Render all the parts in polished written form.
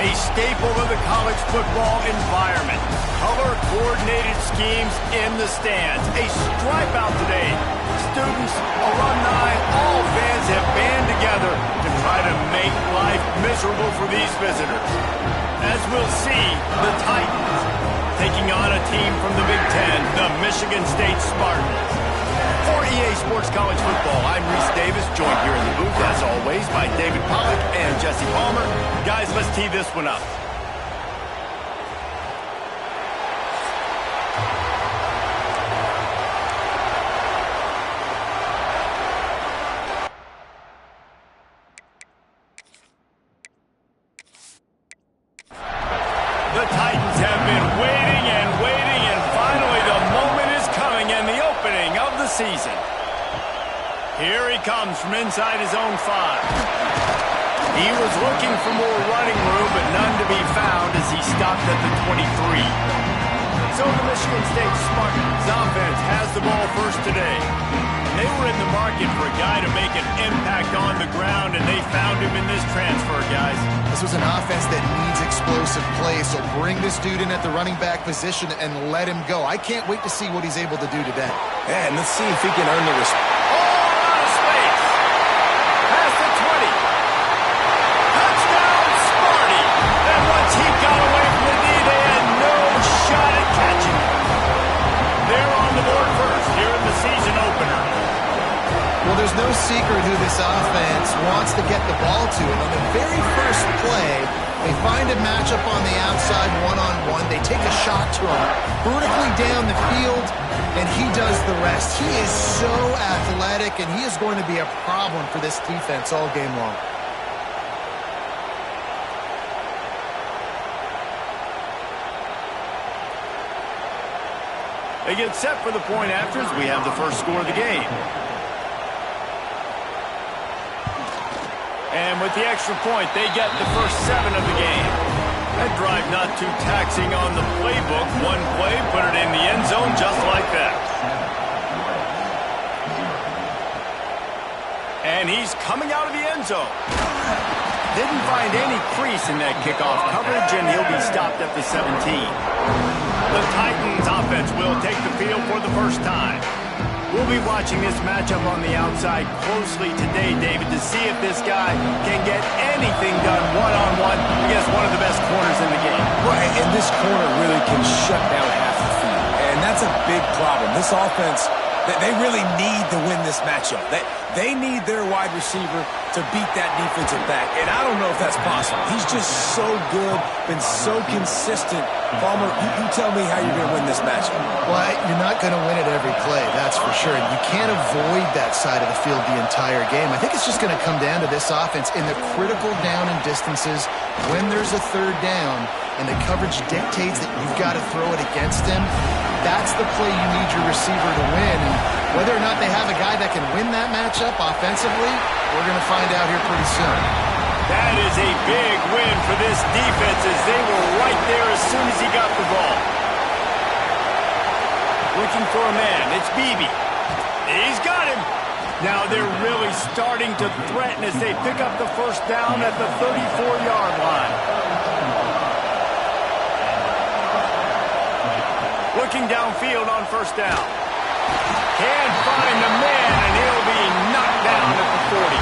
A staple of the college football environment. Color-coordinated schemes in the stands. A stripe out today. Students, alumni, all fans have band together to try to make life miserable for these visitors. As we'll see, the Titans taking on a team from the Big Ten, the Michigan State Spartans. For EA Sports College Football, I'm Reese Davis, joined here in the booth, as always, by David Pollack and Jesse Palmer. Guys, let's tee this one up. The Titans have been waiting and waiting, and finally the moment is coming and the opening of the season. Here he comes from inside his own 5. He was looking for more running room, but none to be found as he stopped at the 23. So the Michigan State Spartans offense has the ball first today. They were in the market for a guy to make an impact on the ground, and they found him in this transfer, guys. This was an offense that needs explosive plays, so bring this dude in at the running back position and let him go. I can't wait to see what he's able to do today. Yeah, and let's see if he can earn the respect. Out of space. Past the 20. Touchdown, Sparty. And once he got away from the knee, they had no shot at catching him. They're on the board first here in the season opener. Well, there's no secret who this offense wants to get the ball to. And on the very first play, they find a matchup on the outside one-on-one. They take a shot to him vertically down the field, and he does the rest. He is so athletic, and he is going to be a problem for this defense all game long. They get set for the point afters. We have the first score of the game. And with the extra point, they get the first 7 of the game. That drive not too taxing on the playbook. One play, put it in the end zone just like that. And he's coming out of the end zone. Didn't find any crease in that kickoff coverage, and he'll be stopped at the 17. The Titans offense will take the field for the first time. We'll be watching this matchup on the outside closely today, David, to see if this guy can get anything done one-on-one against one of the best corners in the game. Right, and this corner really can shut down half the field. And that's a big problem. This offense, they really need to win this matchup. They need their wide receiver to beat that defensive back. And I don't know if that's possible. He's just so good, been so consistent. Palmer, you tell me how you're going to win this matchup. Well, you're not going to win it every play, that's for sure. You can't avoid that side of the field the entire game. I think it's just going to come down to this offense in the critical down and distances when there's a third down and the coverage dictates that you've got to throw it against him. That's the play you need your receiver to win. And whether or not they have a guy that can win that matchup offensively, we're going to find out here pretty soon. That is a big win for this defense as they were right there as soon as he got the ball. Looking for a man. It's Beebe. He's got him. Now they're really starting to threaten as they pick up the first down at the 34-yard line. Looking downfield on first down. Can't find the man, and he'll be knocked down at the 40.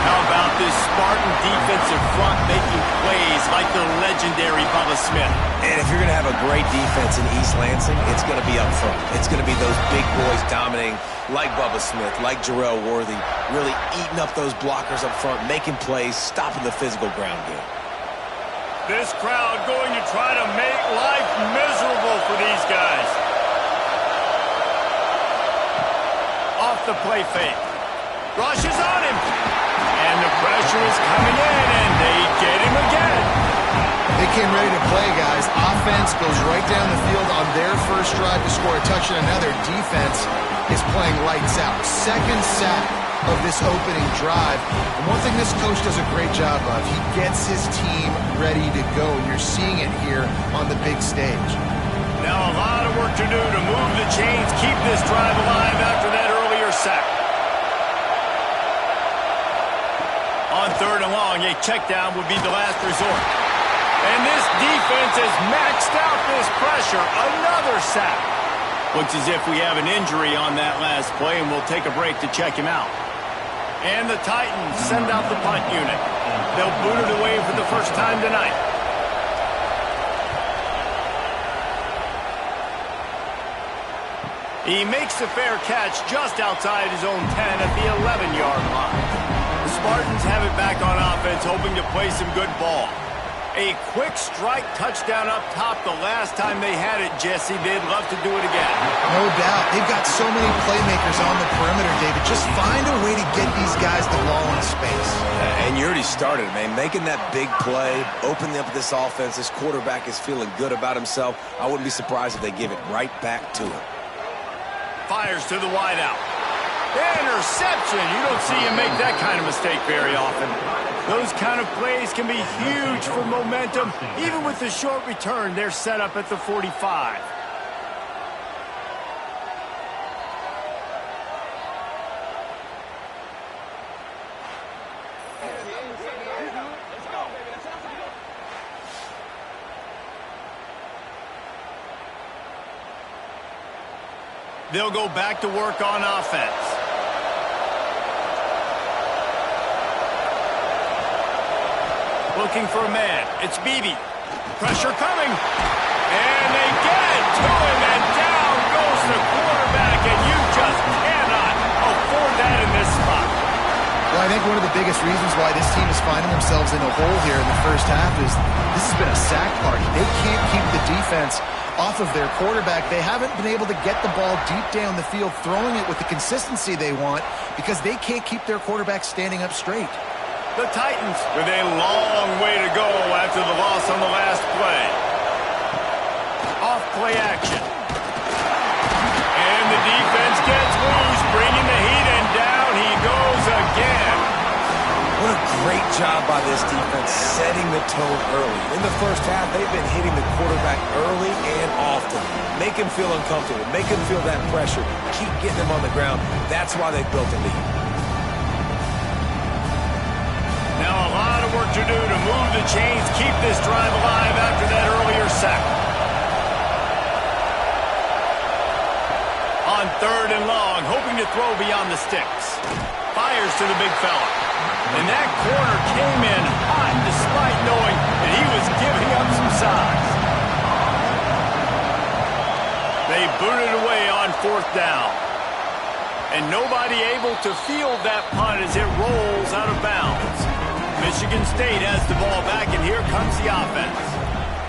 How about this Spartan defensive front making plays like the legendary Bubba Smith? And if you're going to have a great defense in East Lansing, it's going to be up front. It's going to be those big boys dominating like Bubba Smith, like Jarrell Worthy, really eating up those blockers up front, making plays, stopping the physical ground game. This crowd going to try to make life miserable for these guys. Off the play fake. Rush is on him. And the pressure is coming in, and they get him again. They came ready to play, guys. Offense goes right down the field on their first drive to score a touchdown. Now their defense is playing lights out. Second sack of this opening drive. And one thing this coach does a great job of, he gets his team ready to go. And you're seeing it here on the big stage. Now a lot of work to do to move the chains, keep this drive alive after that earlier sack. On third and long, a check down would be the last resort. And this defense has maxed out this pressure. Another sack. Looks as if we have an injury on that last play, and we'll take a break to check him out. And the Titans send out the punt unit. They'll boot it away for the first time tonight. He makes the fair catch just outside his own 10 at the 11-yard line. The Spartans have it back on offense, hoping to play some good ball. A quick strike touchdown up top the last time they had it, Jesse. They'd love to do it again. No doubt. They've got so many playmakers on the perimeter, David. Just find a way to get these guys the ball in space. And you already started, man. Making that big play, opening up this offense. This quarterback is feeling good about himself. I wouldn't be surprised if they give it right back to him. Fires to the wideout. Interception. You don't see him make that kind of mistake very often. Those kind of plays can be huge for momentum. Even with the short return, they're set up at the 45. They'll go back to work on offense. Looking for a man. It's Beebe. Pressure coming. And they get it to him, and down goes the quarterback, and you just cannot afford that in this spot. Well, I think one of the biggest reasons why this team is finding themselves in a hole here in the first half is this has been a sack party. They can't keep the defense off of their quarterback. They haven't been able to get the ball deep down the field, throwing it with the consistency they want because they can't keep their quarterback standing up straight. The Titans with a long way to go after the loss on the last play. Off play action. And the defense gets loose, bringing the heat, and down he goes again. What a great job by this defense setting the tone early. In the first half, they've been hitting the quarterback early and often. Make him feel uncomfortable. Make him feel that pressure. Keep getting him on the ground. That's why they built a lead. Now a lot of work to do to move the chains, keep this drive alive after that earlier sack. On 3rd and long, hoping to throw beyond the sticks. Fires to the big fella. And that corner came in hot despite knowing that he was giving up some size. They booted away on 4th down. And nobody able to field that punt as it rolls out of bounds. Michigan State has the ball back, and here comes the offense.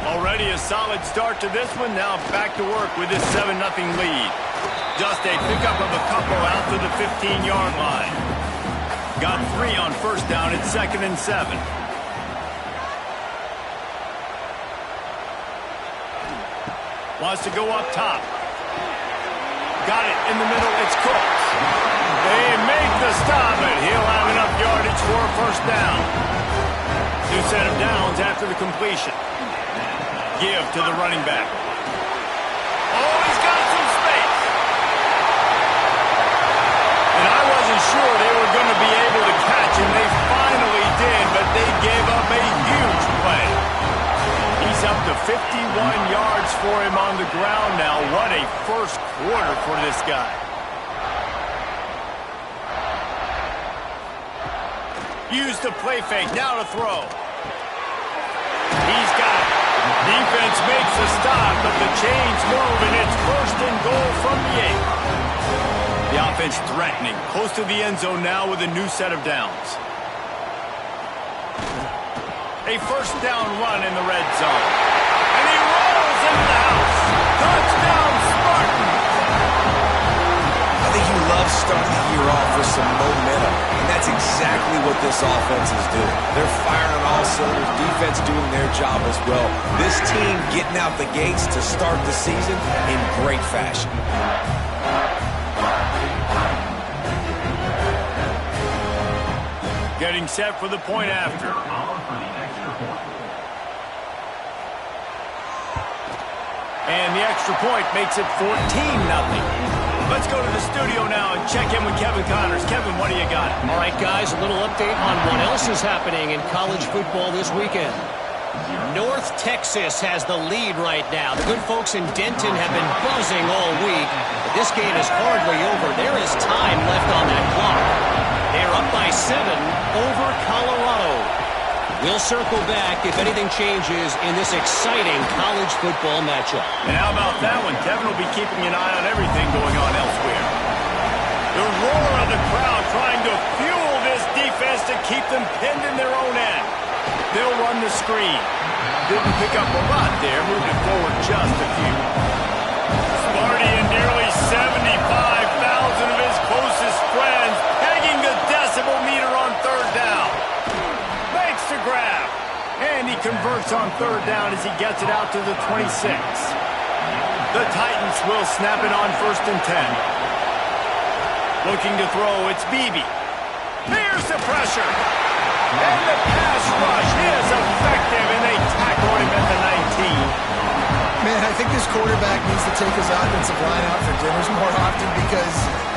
Already a solid start to this one. Now back to work with this 7-0 lead. Just a pickup of a couple out to the 15-yard line. Got 3 on 1st down. It's 2nd and 7. Wants to go up top. Got it in the middle. It's Cooks. They make the stop, and he'll have enough yardage for a 1st down. New set of downs after the completion. Give to the running back. Oh, he's got some space. And I wasn't sure they were going to be able to catch him. They finally did, but they gave up a huge play. He's up to 51 yards for him on the ground now. What a first quarter for this guy. Use the play fake, now to throw. He's got it. Defense makes the stop, but the chains move, and it's 1st and goal from the 8. The offense threatening, close to the end zone now with a new set of downs. A 1st down run in the red zone. And he rolls into the house. Touchdown, Spartans! I think he loves starting the year off with some momentum, and that's exactly what this offense is doing. They're firing on all cylinders, defense doing their job as well. This team getting out the gates to start the season in great fashion. Getting set for the point after. And the extra point makes it 14-0. Let's go to the studio now and check in with Kevin Connors. Kevin, what do you got? All right, guys, a little update on what else is happening in college football this weekend. North Texas has the lead right now. The good folks in Denton have been buzzing all week, but this game is hardly over. There is time left on that clock. They're up by 7 over Colorado. We'll circle back if anything changes in this exciting college football matchup. And how about that one? Kevin will be keeping an eye on everything going on elsewhere. The roar of the crowd trying to fuel this defense to keep them pinned in their own end. They'll run the screen. Didn't pick up a lot there, moving it forward just a few. Sparty and nearly 75,000 of his closest friends pegging the decibel meter on third down. Makes the grab. And he converts on third down as he gets it out to the 26. The Titans will snap it on 1st and 10. Looking to throw, it's Beebe. Here's the pressure. And the pass rush is effective, and they tackle him at the 19. Man, I think this quarterback needs to take his offensive line out for dinners more often because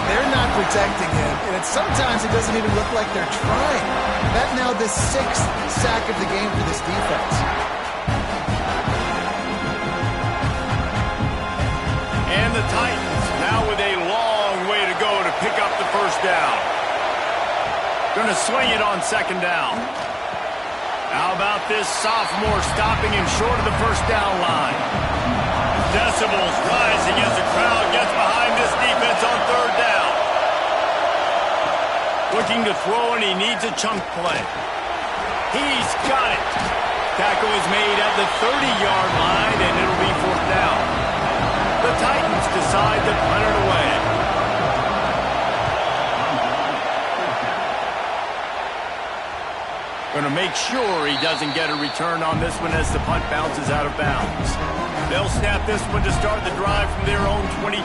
they're not protecting him. And sometimes it doesn't even look like they're trying. That now the 6th sack of the game for this defense. And the Titans now with a long way to go to pick up the first down. Going to swing it on 2nd down. How about this sophomore stopping him short of the first down line? Decibels rising as the crowd gets behind this defense on 3rd down. Looking to throw, and he needs a chunk play. He's got it. Tackle is made at the 30-yard line, and it'll be 4th down. The Titans decide to punt it away. Going to make sure he doesn't get a return on this one as the punt bounces out of bounds. They'll snap this one to start the drive from their own 22.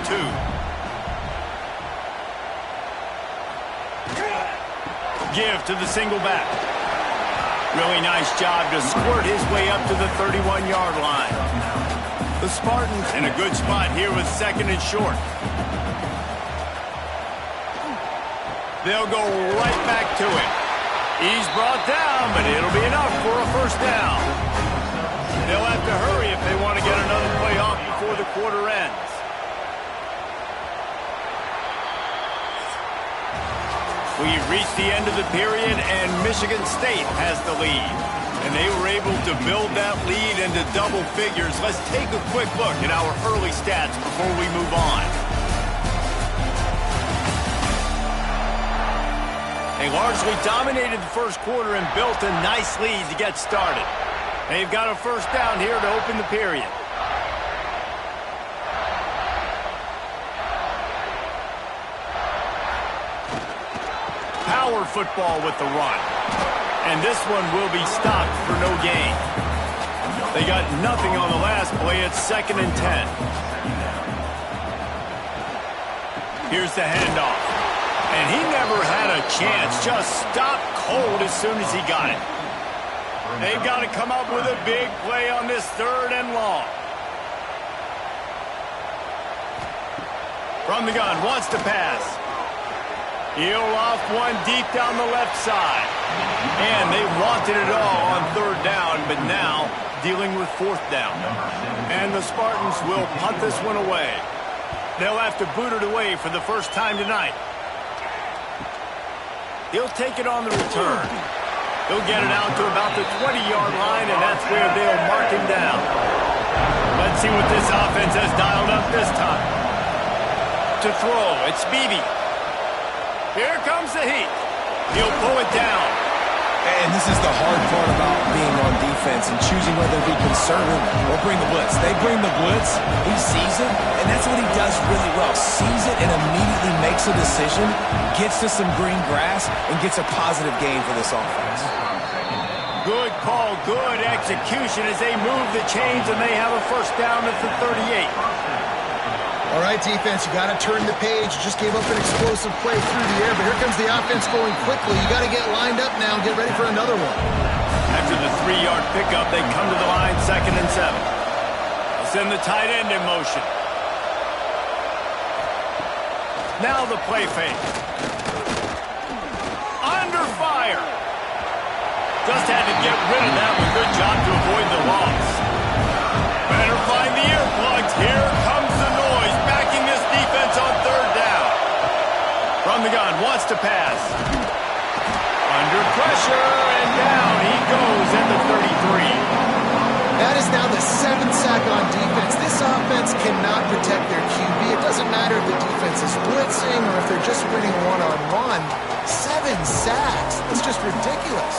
Give to the single back. Really nice job to squirt his way up to the 31-yard line. The Spartans in a good spot here with 2nd and short. They'll go right back to it. He's brought down, but it'll be enough for a first down. They'll have to hurry if they want to get another play off before the quarter ends. We've reached the end of the period, and Michigan State has the lead. And they were able to build that lead into double figures. Let's take a quick look at our early stats before we move on. They largely dominated the first quarter and built a nice lead to get started. They've got a first down here to open the period. Power football with the run. And this one will be stopped for no gain. They got nothing on the last play. It's 2nd and 10. Here's the handoff. And he never had a chance. Just stopped cold as soon as he got it. They've got to come up with a big play on this 3rd and long. From the gun, wants to pass. He'll off one deep down the left side. And they wanted it all on 3rd down, but now dealing with 4th down. And the Spartans will punt this one away. They'll have to boot it away for the first time tonight. He'll take it on the return. He'll get it out to about the 20-yard line, and that's where they'll mark him down. Let's see what this offense has dialed up this time. To throw, it's Beebe. Here comes the heat. He'll pull it down. And this is the hard part about being on defense and choosing whether to be conservative or bring the blitz. They bring the blitz, he sees it, and that's what he does really well. Sees it and immediately makes a decision, gets to some green grass, and gets a positive gain for this offense. Good call, good execution as they move the chains, and they have a first down at the 38. All right, defense, you got to turn the page. You just gave up an explosive play through the air, but here comes the offense going quickly. You got to get lined up now and get ready for another one. After the 3-yard pickup, they come to the line 2nd and 7. They'll send the tight end in motion. Now the play fake. Under fire. Just had to get rid of that one. Good job to avoid cannot protect their QB. It doesn't matter if the defense is blitzing or if they're just winning one-on-one. 7 sacks. That's just ridiculous.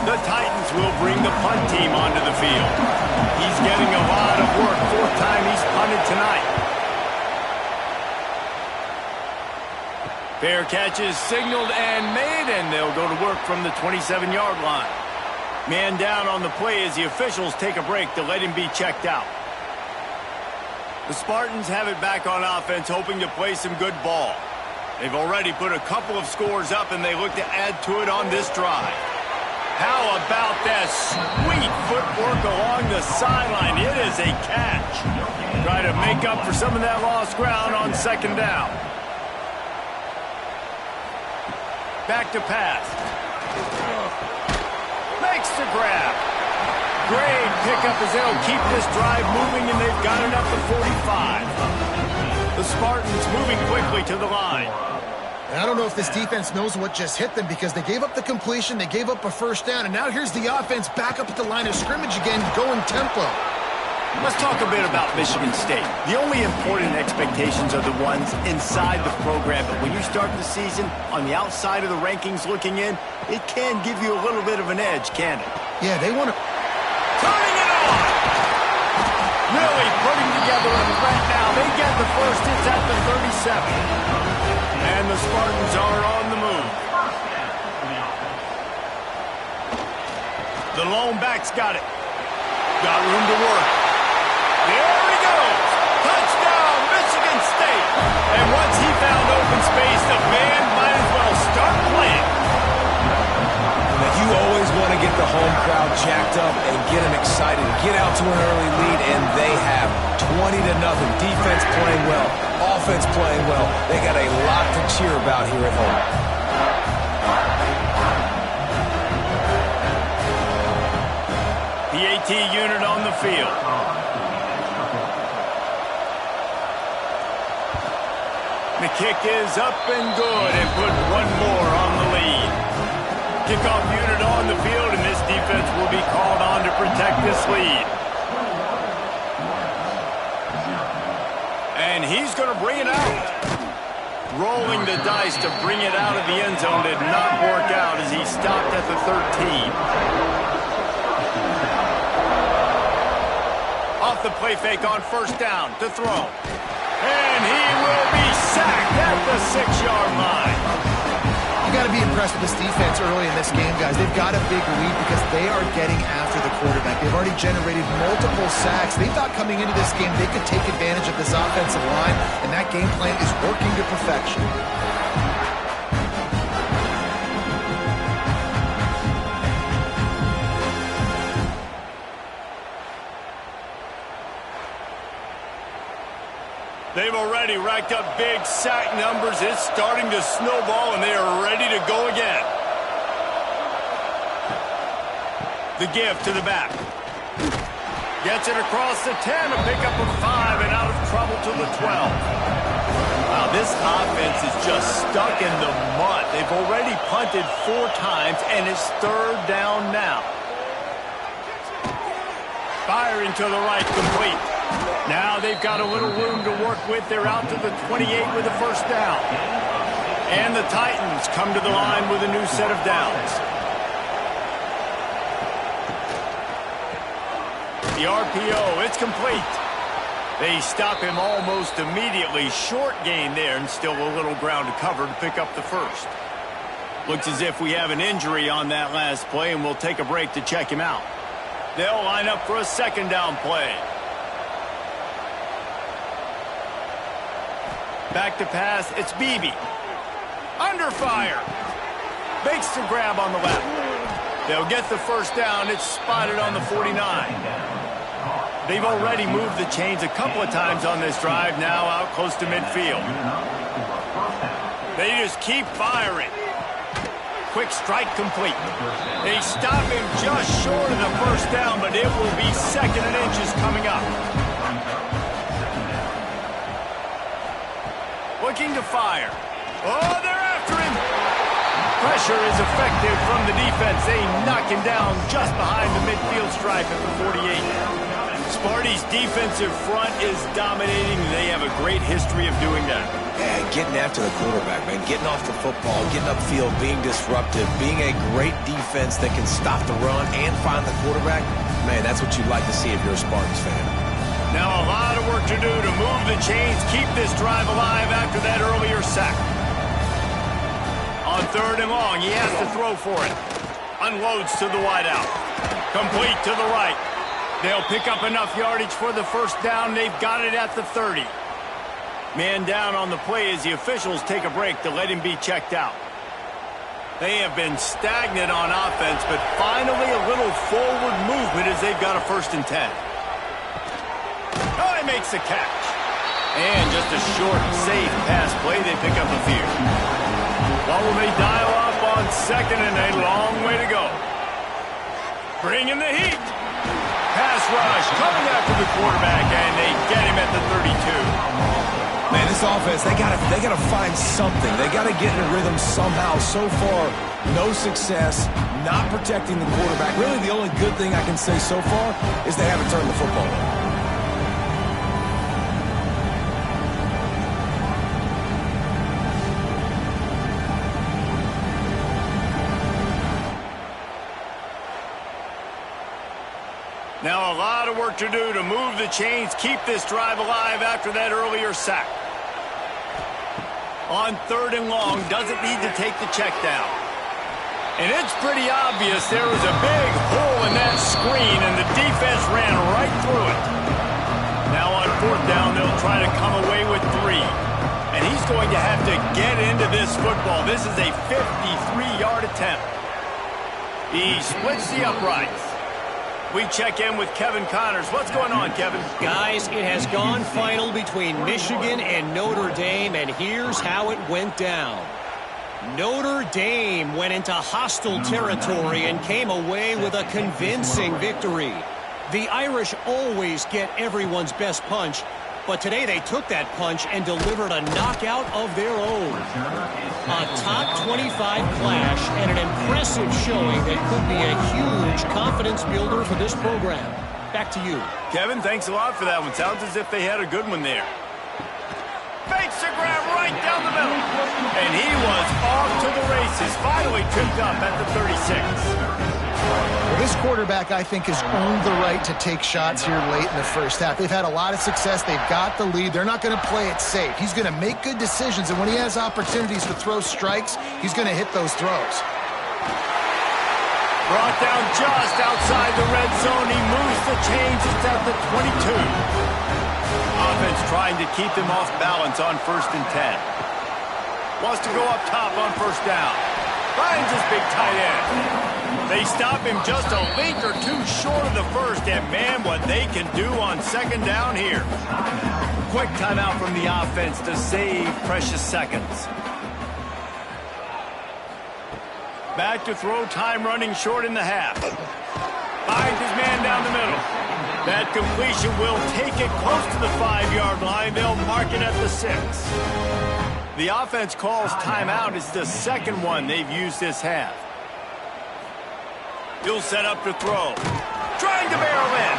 The Titans will bring the punt team onto the field. He's getting a lot of work. 4th time he's punted tonight. Fair catch is signaled and made, and they'll go to work from the 27-yard line. Man down on the play as the officials take a break to let him be checked out. The Spartans have it back on offense, hoping to play some good ball. They've already put a couple of scores up, and they look to add to it on this drive. How about that sweet footwork along the sideline? It is a catch. Try to make up for some of that lost ground on 2nd down. Back to pass. Makes the grab. Great pickup as they'll keep this drive moving, and they've got it up to 45. The Spartans moving quickly to the line. And I don't know if this defense knows what just hit them because they gave up the completion, they gave up a 1st down, and now here's the offense back up at the line of scrimmage again, going tempo. Let's talk a bit about Michigan State. The only important expectations are the ones inside the program, but when you start the season on the outside of the rankings looking in, it can give you a little bit of an edge, can't it? Yeah, they want to... Turning it on! Really putting together a threat now. They get the first. It's at the 37. And the Spartans are on the move. The lone back's got it. Got room to work. There he goes. Touchdown, Michigan State. And once he found open space, the band might as well start playing. Now, you always want to get the home crowd jacked up and get them excited. Get out to an early lead, and they have 20-0. Defense playing well. Offense playing well. They got a lot to cheer about here at home. The AT unit on the field. The kick is up and good and put one more on the lead. Kickoff unit on the field, and this defense will be called on to protect this lead. And he's going to bring it out. Rolling the dice to bring it out of the end zone did not work out as he stopped at the 13. Off the play fake on 1st down to throw. And he will be sacked at the 6-yard line. You got to be impressed with this defense early in this game, guys. They've got a big lead because they are getting after the quarterback. They've already generated multiple sacks. They thought coming into this game they could take advantage of this offensive line, and that game plan is working to perfection. They've already racked up big sack numbers. It's starting to snowball, and they are ready to go again. The give to the back. Gets it across the 10, a pickup of 5, and out of trouble to the 12. Wow, this offense is just stuck in the mud. They've already punted 4 times, and it's 3rd down now. Firing to the right, complete. Now they've got a little room to work with. They're out to the 28 with a 1st down. And the Titans come to the line with a new set of downs. The RPO, it's complete. They stop him almost immediately. Short gain there, and still a little ground to cover to pick up the 1st. Looks as if we have an injury on that last play, and we'll take a break to check him out. They'll line up for a 2nd down play. Back to pass, it's Beebe. Under fire. Makes the grab on the left. They'll get the 1st down. It's spotted on the 49. They've already moved the chains a couple of times on this drive, now out close to midfield. They just keep firing. Quick strike complete. They stop him just short of the 1st down, but it will be 2nd and inches coming up. Looking to fire. Oh, they're after him. Pressure is effective from the defense. They knock him down just behind the midfield stripe at the 48. Sparty's defensive front is dominating. They have a great history of doing that. Yeah, getting after the quarterback, man. Getting off the football, getting upfield, being disruptive, being a great defense that can stop the run and find the quarterback. Man, that's what you'd like to see if you're a Spartans fan. Now a lot of work to do to move the chains, keep this drive alive after that earlier sack. On 3rd and long, he has to throw for it. Unloads to the wideout. Complete to the right. They'll pick up enough yardage for the first down. They've got it at the 30. Man down on the play as the officials take a break to let him be checked out. They have been stagnant on offense, but finally a little forward movement as they've got a 1st and 10. Oh, he makes the catch. And just a short, safe pass play. They pick up a few. What will they dial up on 2nd and a long way to go? Bringing the heat. Pass rush coming after the quarterback, and they get him at the 32. Man, this offense, they gotta find something. They gotta get in a rhythm somehow. So far, no success, not protecting the quarterback. Really, the only good thing I can say so far is they haven't turned the football over. Now a lot of work to do to move the chains, keep this drive alive after that earlier sack. On 3rd and long, doesn't need to take the check down. And it's pretty obvious there was a big hole in that screen, and the defense ran right through it. Now on 4th down, they'll try to come away with 3. And he's going to have to get into this football. This is a 53-yard attempt. He splits the uprights. We check in with Kevin Connors. What's going on, Kevin? Guys, it has gone final between Michigan and Notre Dame, and here's how it went down. Notre Dame went into hostile territory and came away with a convincing victory. The Irish always get everyone's best punch, but today they took that punch and delivered a knockout of their own. A top 25 clash and an impressive showing that could be a huge confidence builder for this program. Back to you. Kevin, thanks a lot for that one. Sounds as if they had a good one there. Fakes the grab right down the middle. And he was off to the races. Finally tripped up at the 36. Well, this quarterback, I think, has earned the right to take shots here late in the first half. They've had a lot of success. They've got the lead. They're not going to play it safe. He's going to make good decisions, and when he has opportunities to throw strikes, he's going to hit those throws. Brought down just outside the red zone. He moves the chains. It's at the 22. Offense trying to keep them off balance on 1st and 10. Wants to go up top on 1st down. Finds his big tight end. They stop him just a link or two short of the 1st, and man, what they can do on 2nd down here. Quick timeout from the offense to save precious seconds. Back to throw, time running short in the half. Finds his man down the middle. That completion will take it close to the 5-yard line. They'll mark it at the 6. The offense calls timeout. It's the 2nd one they've used this half. He'll set up to throw. Trying to barrel in.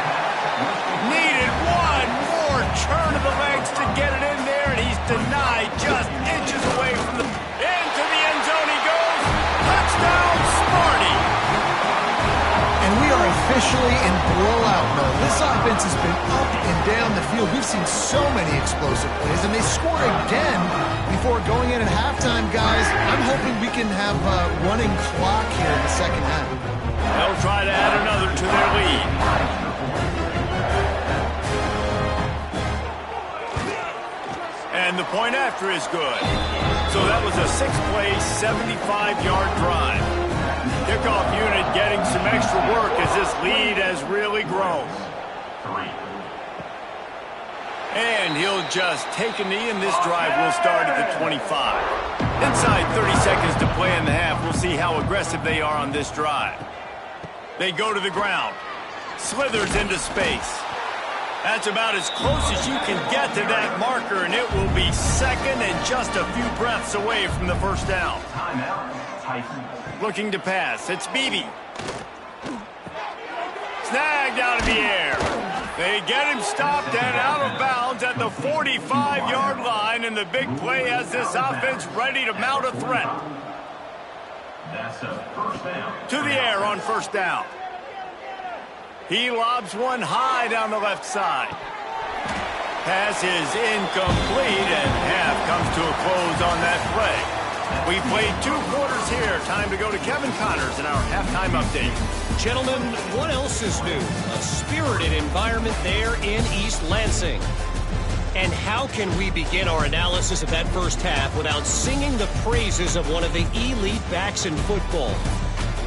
Needed one more turn of the legs to get it in there, and he's denied just inches away from the... Into the end zone he goes. Touchdown, Sparty. And we are officially in blowout mode. This offense has been up and down the field. We've seen so many explosive plays, and they score again before going in at halftime, guys. I'm hoping we can have a running clock here in the 2nd half. They'll try to add another to their lead. And the point after is good. So that was a 6-play, 75-yard drive. Kickoff unit getting some extra work as this lead has really grown. And he'll just take a knee, and this drive will start at the 25. Inside 30 seconds to play in the half. We'll see how aggressive they are on this drive. They go to the ground. Slithers into space. That's about as close as you can get to that marker, and it will be second and just a few breaths away from the first down. Looking to pass. It's Beebe. Snagged out of the air. They get him stopped and out of bounds at the 45-yard line, and the big play has this offense ready to mount a threat. That's a first down. To the air on first down. He lobs one high down the left side. Pass is incomplete, and half comes to a close on that play. We played 2 quarters here. Time to go to Kevin Connors in our halftime update. Gentlemen, what else is new? A spirited environment there in East Lansing. And how can we begin our analysis of that first half without singing the praises of one of the elite backs in football?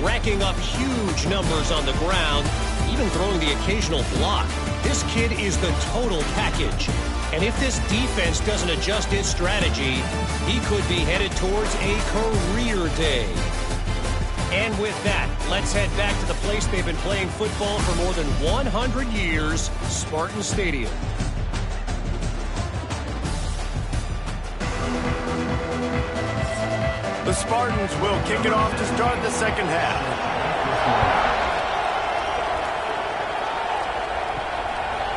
Racking up huge numbers on the ground, even throwing the occasional block. This kid is the total package. And if this defense doesn't adjust its strategy, he could be headed towards a career day. And with that, let's head back to the place they've been playing football for more than 100 years, Spartan Stadium. The Spartans will kick it off to start the second half.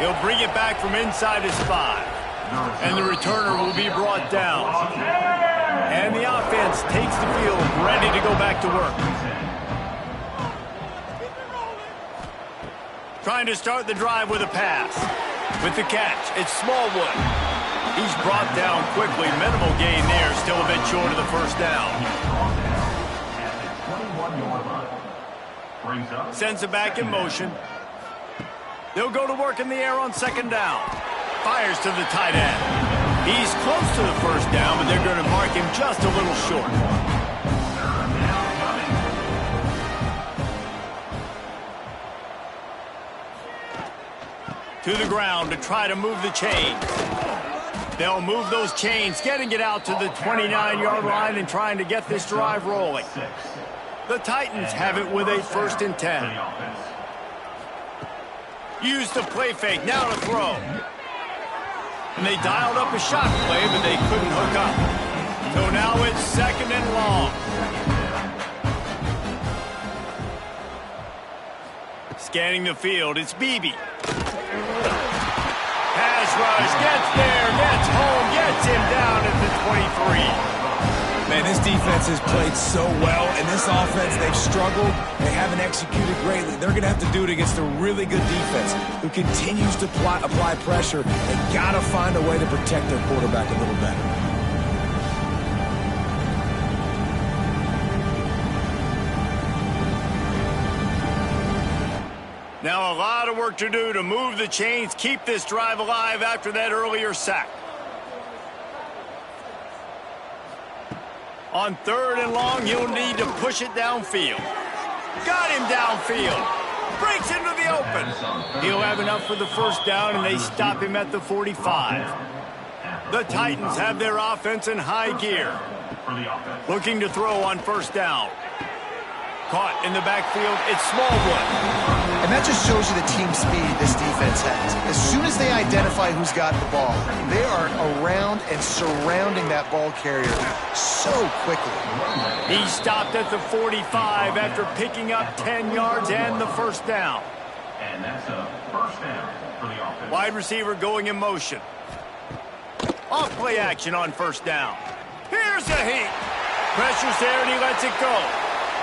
He'll bring it back from inside his 5. And the returner will be brought down. And the offense takes the field, ready to go back to work. Trying to start the drive with a pass. With the catch, it's Smallwood. He's brought down quickly. Minimal gain there, still a bit short of the first down. Sends it back in motion. They'll go to work in the air on second down. Fires to the tight end. He's close to the first down, but they're going to mark him just a little short. To the ground to try to move the chains. They'll move those chains, getting it out to the 29-yard line and trying to get this drive rolling. The Titans have it with a 1st and 10. Use the play fake, now to throw. And they dialed up a shot play, but they couldn't hook up. So now it's 2nd and long. Scanning the field, it's Beebe. Pass rush, gets there, gets home, gets him down at the 23. Man, this defense has played so well, and this offense, they've struggled. They haven't executed greatly. They're going to have to do it against a really good defense who continues to apply pressure. They got to find a way to protect their quarterback a little better. Now a lot of work to do to move the chains, keep this drive alive after that earlier sack. On 3rd and long, he'll need to push it downfield. Got him downfield. Breaks into the open. He'll have enough for the first down, and they stop him at the 45. The Titans have their offense in high gear. Looking to throw on first down. Caught in the backfield, it's Smallwood. And that just shows you the team speed this defense has. As soon as they identify who's got the ball, they are around and surrounding that ball carrier so quickly. He stopped at the 45 after picking up 10 yards and the first down. And that's a first down for the offense. Wide receiver going in motion. Off play action on first down. Here's a heat. Pressure's there and he lets it go.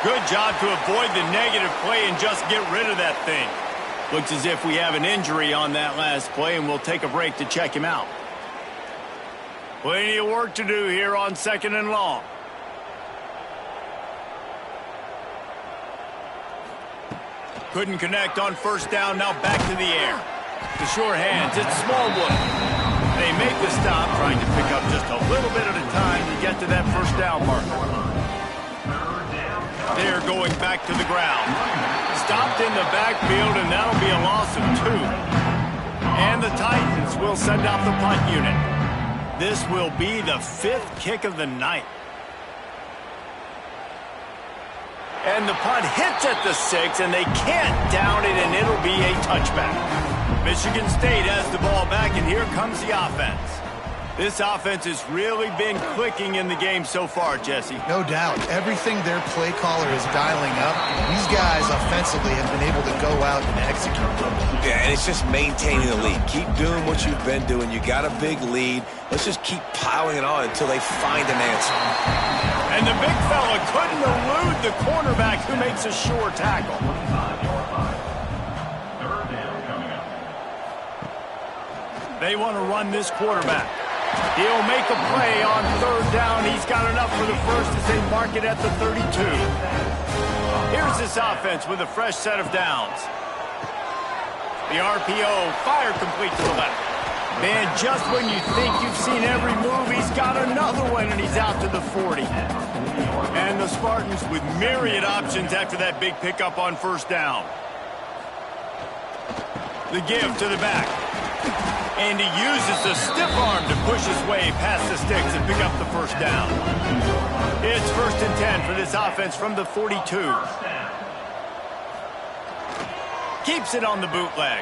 Good job to avoid the negative play and just get rid of that thing. Looks as if we have an injury on that last play, and we'll take a break to check him out. Plenty of work to do here on 2nd and long. Couldn't connect on first down, now back to the air. The sure hands, it's Smallwood. They make the stop, trying to pick up just a little bit at a time to get to that first down marker. They're going back to the ground. Stopped in the backfield, and that'll be a loss of 2. And the Titans will send out the punt unit. This will be the 5th kick of the night. And the punt hits at the 6, and they can't down it, and it'll be a touchback. Michigan State has the ball back, and here comes the offense. This offense has really been clicking in the game so far, Jesse. No doubt. Everything their play caller is dialing up, these guys offensively have been able to go out and execute. Yeah, and it's just maintaining the lead. Keep doing what you've been doing. You got a big lead. Let's just keep piling it on until they find an answer. And the big fella couldn't elude the cornerback who makes a sure tackle. Third down coming up. They want to run this quarterback. He'll make a play on third down. He's got enough for the first as they mark it at the 32. Here's this offense with a fresh set of downs. The RPO, fire complete to the left. Man, just when you think you've seen every move, he's got another one, and he's out to the 40. And the Spartans with myriad options after that big pickup on first down. The give to the back. And he uses the stiff arm to push his way past the sticks and pick up the first down. It's 1st and 10 for this offense from the 42. Keeps it on the bootleg.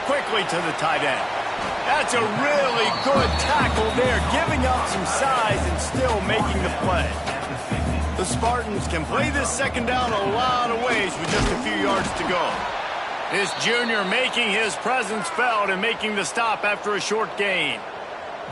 Quickly to the tight end. That's a really good tackle there, giving up some size and still making the play. The Spartans can play this second down a lot of ways with just a few yards to go. This junior making his presence felt and making the stop after a short gain.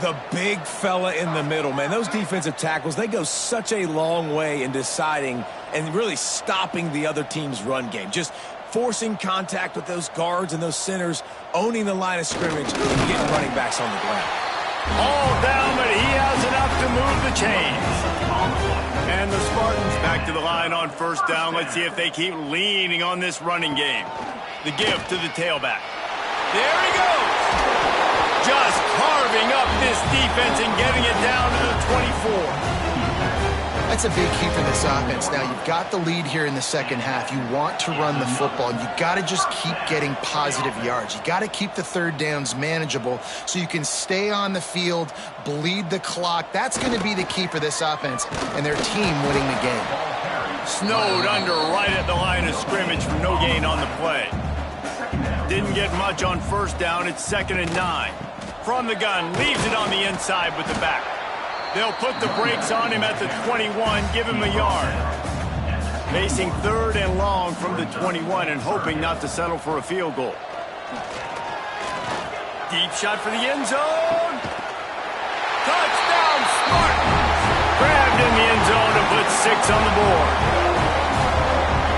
The big fella in the middle, man. Those defensive tackles, they go such a long way in deciding and really stopping the other team's run game. Just forcing contact with those guards and those centers, owning the line of scrimmage, and getting running backs on the ground. All down, but he has enough to move the chains. And the Spartans back to the line on first down. Let's see if they keep leaning on this running game. The give to the tailback. There he goes. Just carving up this defense and getting it down to the 24. That's a big key for this offense. Now, you've got the lead here in the second half. You want to run the football. You got to just keep getting positive yards. You got to keep the third downs manageable so you can stay on the field, bleed the clock. That's going to be the key for this offense and their team winning the game. Snowed under right at the line of scrimmage for no gain on the play. Didn't get much on first down. It's 2nd and 9. From the gun, leaves it on the inside with the back. They'll put the brakes on him at the 21, give him a yard. Facing 3rd and long from the 21 and hoping not to settle for a field goal. Deep shot for the end zone. Touchdown, Spartans! Grabbed in the end zone to put 6 on the board.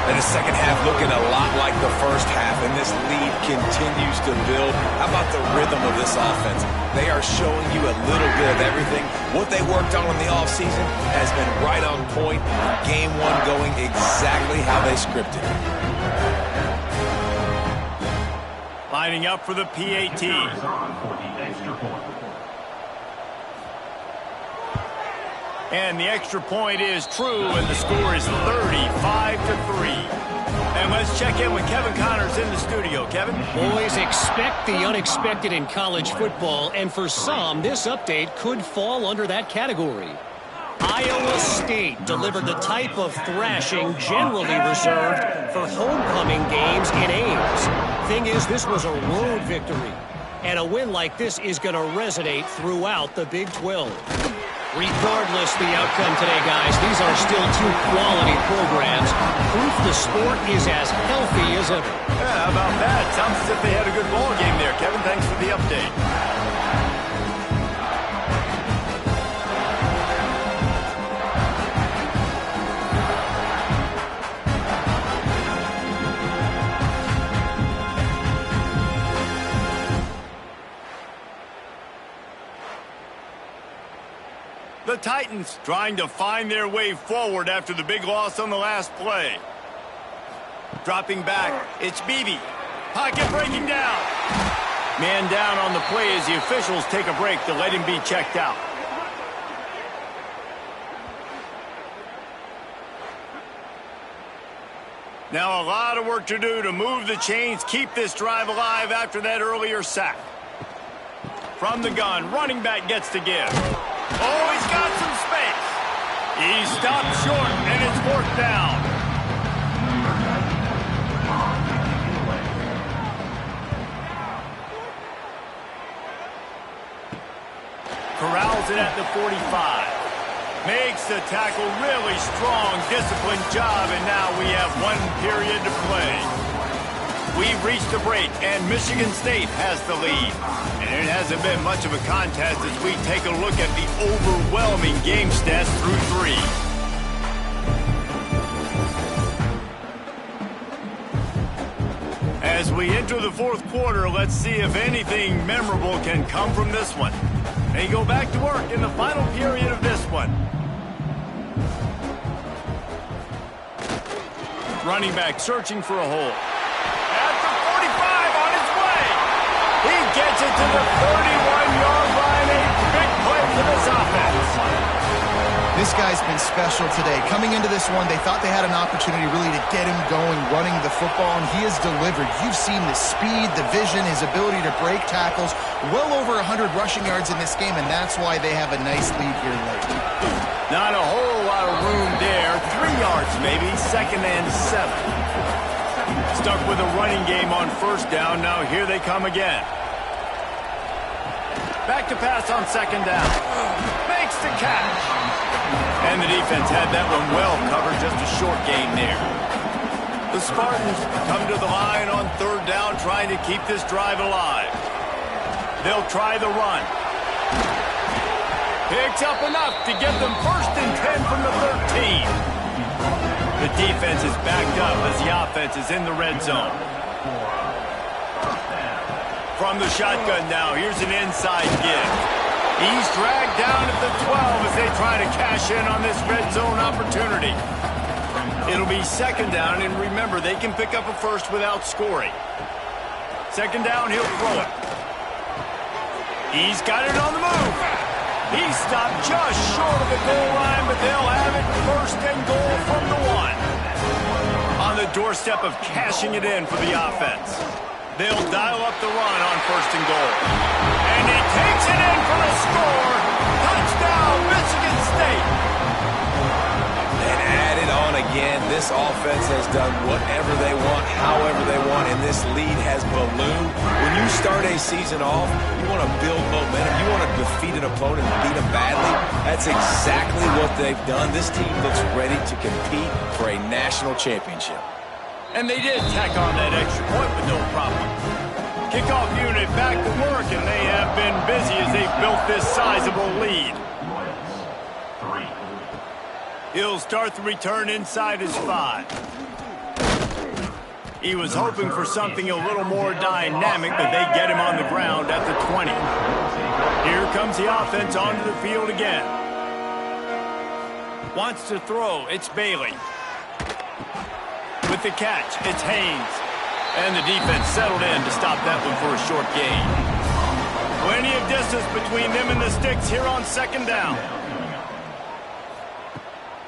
And the second half looking a lot like the first half, and this lead continues to build. How about the rhythm of this offense? They are showing you a little bit of everything. What they worked on in the offseason has been right on point. Game one going exactly how they scripted. Lining up for the PAT. And the extra point is true, and the score is 35-3. And let's check in with Kevin Connors in the studio. Kevin? Boys, expect the unexpected in college football, and for some, this update could fall under that category. Iowa State delivered the type of thrashing generally reserved for homecoming games in Ames. Thing is, this was a road victory, and a win like this is going to resonate throughout the Big 12. Regardless the outcome today, guys, these are still 2 quality programs. Proof the sport is as healthy as ever. Yeah, how about that? Sounds as if they had a good ball game there. Kevin, thanks for the update. The Titans trying to find their way forward after the big loss on the last play. Dropping back, it's Beebe. Pocket breaking down. Man down on the play as the officials take a break to let him be checked out. Now a lot of work to do to move the chains, keep this drive alive after that earlier sack. From the gun, running back gets to give. Oh, he's got some space. He stopped short, and it's 4th down. the 45. Makes the tackle really strong, disciplined job, and now we have 1 period to play. We've reached a break, and Michigan State has the lead. And it hasn't been much of a contest as we take a look at the overwhelming game stats through 3. As we enter the 4th quarter, let's see if anything memorable can come from this one. They go back to work in the final period of this one. Running back searching for a hole. At the 45 on his way. He gets it to the 31-yard line. A big play for this offense. This guy's been special today. Coming into this one, they thought they had an opportunity really to get him going, running the football, and he has delivered. You've seen the speed, the vision, his ability to break tackles. Well over 100 rushing yards in this game, and that's why they have a nice lead here late. Not a whole lot of room there. 3 yards maybe, 2nd and 7. Stuck with a running game on 1st down. Now here they come again. Back to pass on 2nd down. Makes the catch. And the defense had that one well covered, just a short gain there. The Spartans come to the line on 3rd down, trying to keep this drive alive. They'll try the run. Picks up enough to get them 1st and 10 from the 13. The defense is backed up as the offense is in the red zone. From the shotgun now, here's an inside give. He's dragged down at the 12 as they try to cash in on this red zone opportunity. It'll be 2nd down, and remember, they can pick up a 1st without scoring. 2nd down, he'll throw it. He's got it on the move. He stopped just short of the goal line, but they'll have it 1st and goal from the 1. On the doorstep of cashing it in for the offense. They'll dial up the run on 1st and goal. And he takes it in for the score. Touchdown, Michigan State. And add it on again. This offense has done whatever they want, however they want, and this lead has ballooned. When you start a season off, you want to build momentum. You want to defeat an opponent and beat them badly. That's exactly what they've done. This team looks ready to compete for a national championship. And they did tack on that extra point with no problem. Kickoff unit back to work, and they have been busy as they've built this sizable lead. He'll start the return inside his 5. He was hoping for something a little more dynamic, but they get him on the ground at the 20. Here comes the offense onto the field again. Wants to throw, it's Bailey. With the catch, it's Haynes. And the defense settled in to stop that one for a short gain. Plenty of distance between them and the sticks here on 2nd down.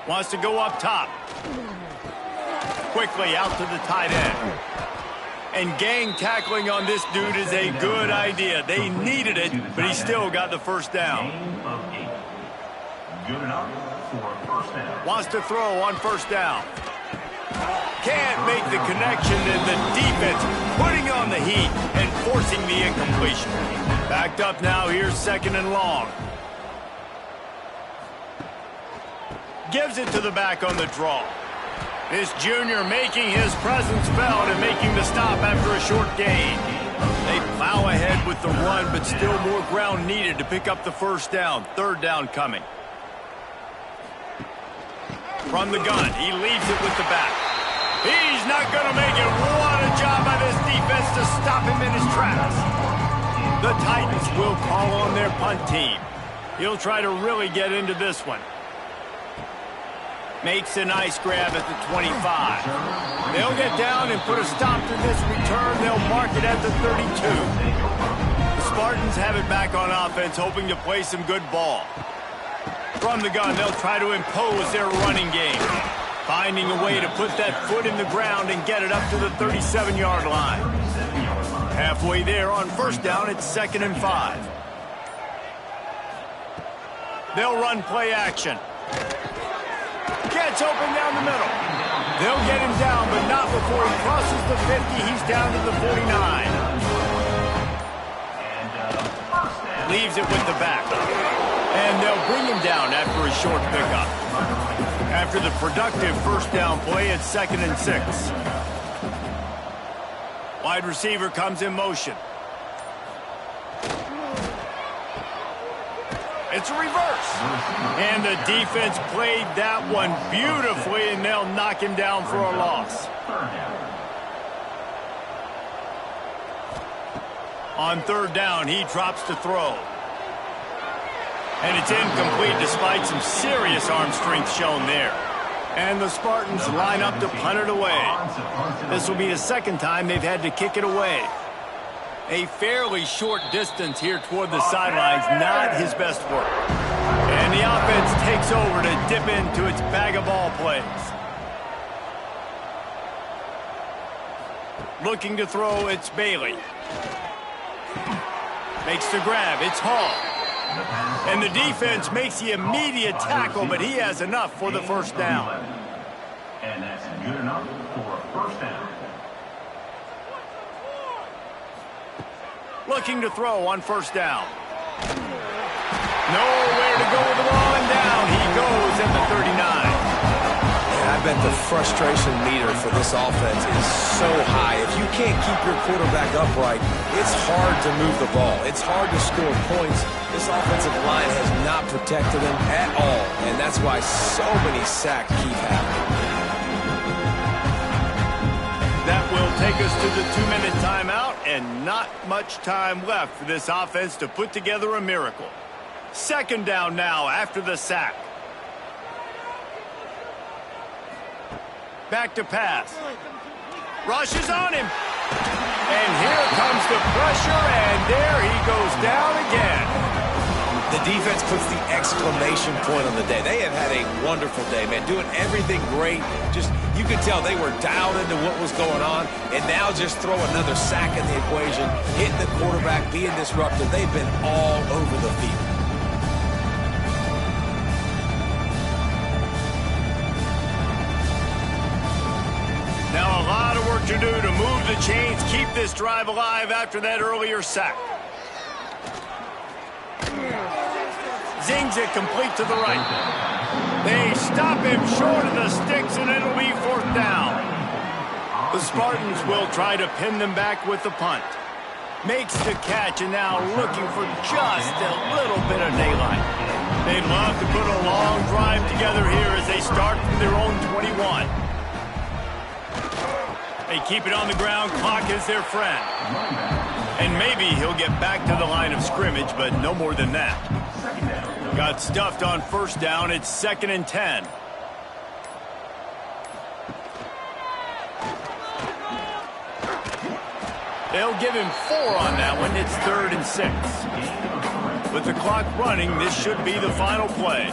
Wants to go up top. Quickly out to the tight end. And gang tackling on this dude is a good idea. They needed it, but he still got the 1st down. Good enough for a 1st down. Wants to throw on 1st down. Can't make the connection, and the defense putting on the heat and forcing the incompletion. Backed up now, here's 2nd and long. Gives it to the back on the draw. This junior making his presence felt and making the stop after a short gain. They plow ahead with the run, but still more ground needed to pick up the 1st down. 3rd down coming. From the gun, he leaves it with the back. He's not going to make it. What a job by this defense to stop him in his tracks. The Titans will call on their punt team. He'll try to really get into this one. Makes a nice grab at the 25. They'll get down and put a stop to this return. They'll mark it at the 32. The Spartans have it back on offense, hoping to play some good ball. From the gun, they'll try to impose their running game. Finding a way to put that foot in the ground and get it up to the 37-yard line. Halfway there on 1st down, it's 2nd and 5. They'll run play action. Gets open down the middle. They'll get him down, but not before he crosses the 50. He's down to the 49. And 1st down. leaves it with the back. And they'll bring him down after a short pickup. After the productive first down play, it's 2nd and 6. Wide receiver comes in motion. It's a reverse. And the defense played that one beautifully, and they'll knock him down for a loss. On 3rd down, he drops to throw. And it's incomplete despite some serious arm strength shown there. And the Spartans line up to punt it away. This will be the 2nd time they've had to kick it away. A fairly short distance here toward the sidelines, not his best work. And the offense takes over to dip into its bag of ball plays. Looking to throw, it's Bailey. Makes the grab, it's Hall. And the defense makes the immediate tackle, but he has enough for the first down. And that's good enough for a first down. Looking to throw on 1st down. Nowhere to go with the ball, and down he goes at the 39. And I bet the frustration meter for this offense is so high. If you can't keep your quarterback upright, it's hard to move the ball. It's hard to score points. This offensive line has not protected him at all, and that's why so many sacks keep happening. That will take us to the 2-minute timeout, and not much time left for this offense to put together a miracle. 2nd down now after the sack. Back to pass. Rush is on him. And here comes the pressure, and there he goes down again. The defense puts the exclamation point on the day. They have had a wonderful day, man, doing everything great. Just, you could tell they were dialed into what was going on, and now just throw another sack in the equation, hitting the quarterback, being disruptive. They've been all over the field. Now a lot of work to do to move the chains, keep this drive alive after that earlier sack. Zings it complete to the right. They stop him short of the sticks, and it'll be 4th down. The Spartans will try to pin them back with the punt. Makes the catch, and now looking for just a little bit of daylight. They'd love to put a long drive together here as they start from their own 21. They keep it on the ground. Clock is their friend. And maybe he'll get back to the line of scrimmage, but no more than that. Got stuffed on 1st down. It's 2nd and 10. They'll give him 4 on that one. It's 3rd and 6. With the clock running, this should be the final play.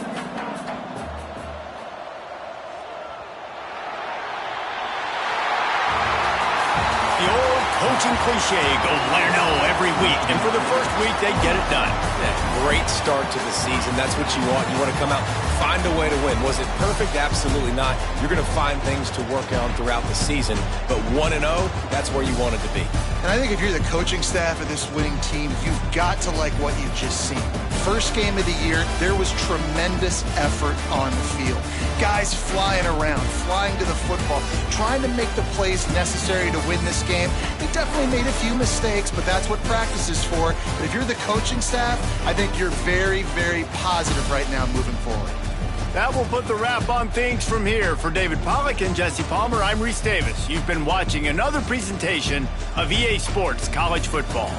The old coaching cliche, go win-or-no every week. And for the first week, they get it done. Yeah, great start to the season. That's what you want. You want to come out, find a way to win. Was it perfect? Absolutely not. You're going to find things to work on throughout the season. But 1-0, that's where you wanted to be. And I think if you're the coaching staff of this winning team, you've got to like what you've just seen. First game of the year, there was tremendous effort on the field. Guys flying around, flying to the football, trying to make the plays necessary to win this game. They definitely made a few mistakes, but that's what practice is for. But if you're the coaching staff, I think you're very, very positive right now moving forward. That will put the wrap on things from here. For David Pollack and Jesse Palmer, I'm Reese Davis. You've been watching another presentation of EA Sports College Football.